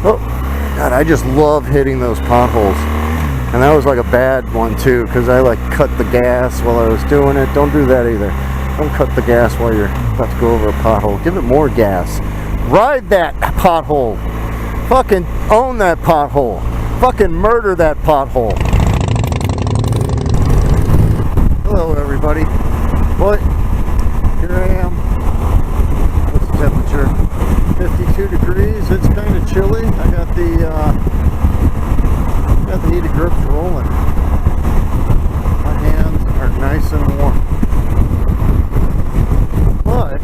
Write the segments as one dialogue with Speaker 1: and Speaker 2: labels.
Speaker 1: Oh, God, I just love hitting those potholes. And that was like a bad one too, because I like cut the gas while I was doing it. Don't do that either. Don't cut the gas while you're about to go over a pothole. Give it more gas. Ride that pothole. Fucking own that pothole. Fucking murder that pothole. Hello everybody. What? Here I am. What's the temperature? 52 degrees. It's kind of chilly. I got the heated grips rolling. My hands are nice and warm. But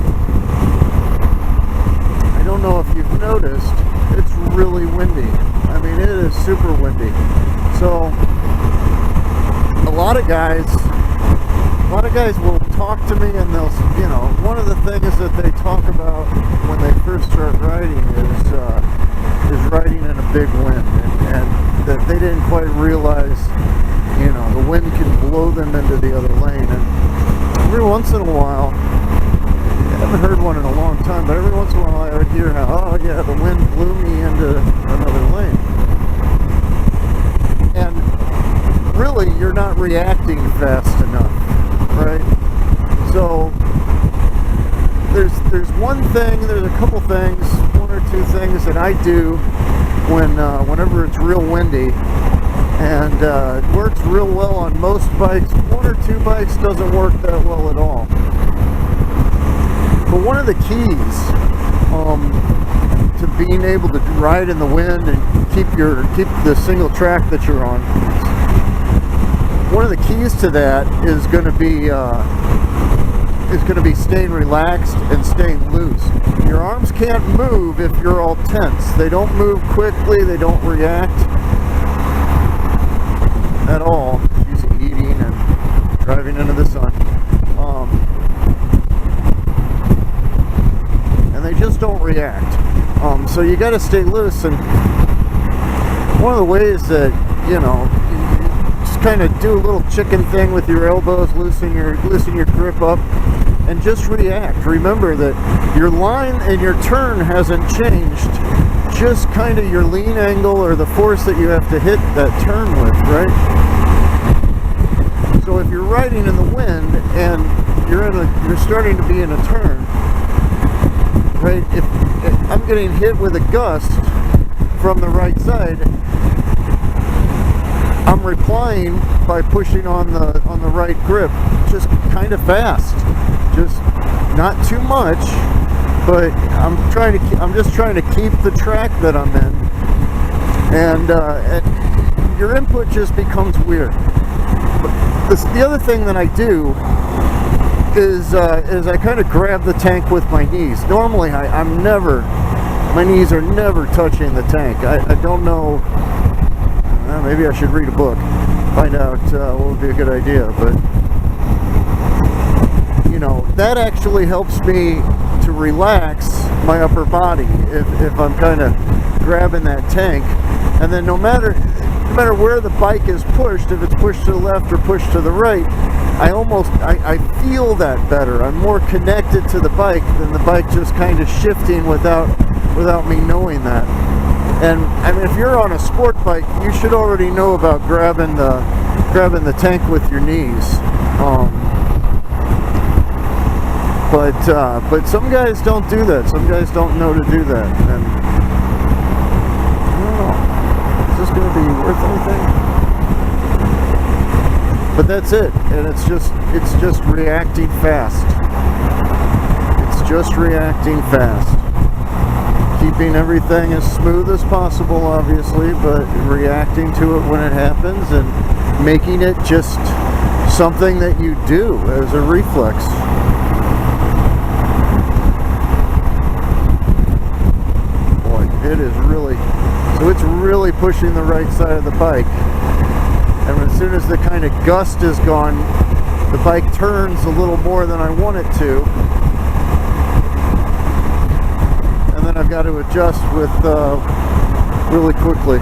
Speaker 1: I don't know if you've noticed, it's really windy. I mean, it is super windy. So a lot of guys will talk to me, and they'll, you know, one of the things that they talk about when they first start riding is riding in a big wind, and that they didn't quite realize, you know, the wind can blow them into the other lane. And every once in a while, I haven't heard one in a long time, but every once in a while I would hear how, oh yeah, the wind blew me into another lane. And really, you're not reacting fast enough, right? So there's one thing, there's a couple things, one or two things that I do whenever it's real windy, and it works real well on most bikes. One or two bikes doesn't work that well at all. But one of the keys to being able to ride in the wind and keep the single track that you're on, one of the keys to that is going to be staying relaxed and staying loose. Your arms can't move if you're all tense. They don't move quickly. They don't react at all. She's eating and driving into the sun. And they just don't react. So you got to stay loose. And one of the ways that, you know, you just kind of do a little chicken thing with your elbows, loosen your grip up, and just react. Remember that your line and your turn hasn't changed, just kind of your lean angle or the force that you have to hit that turn with, right? So if you're riding in the wind and you're starting to be in a turn, right? If I'm getting hit with a gust from the right side, I'm replying by pushing on the right grip, just kind of fast. Just not too much, but I'm just trying to keep the track that I'm in, and your input just becomes weird. But the other thing that I do is I kind of grab the tank with my knees. Normally, my knees are never touching the tank. I don't know. Maybe I should read a book, find out what would be a good idea, but. You know, that actually helps me to relax my upper body if I'm kind of grabbing that tank. And then no matter where the bike is pushed, if it's pushed to the left or pushed to the right, I feel that better. I'm more connected to the bike than the bike just kind of shifting without me knowing that. And I mean, if you're on a sport bike, you should already know about grabbing the tank with your knees. But some guys don't do that. Some guys don't know to do that. And I don't know. Is this going to be worth anything? But that's it. And it's just reacting fast. It's just reacting fast. Keeping everything as smooth as possible, obviously, but reacting to it when it happens and making it just something that you do as a reflex. It is really, so it's really pushing the right side of the bike, and as soon as the kind of gust is gone, the bike turns a little more than I want it to, and then I've got to adjust with really quickly.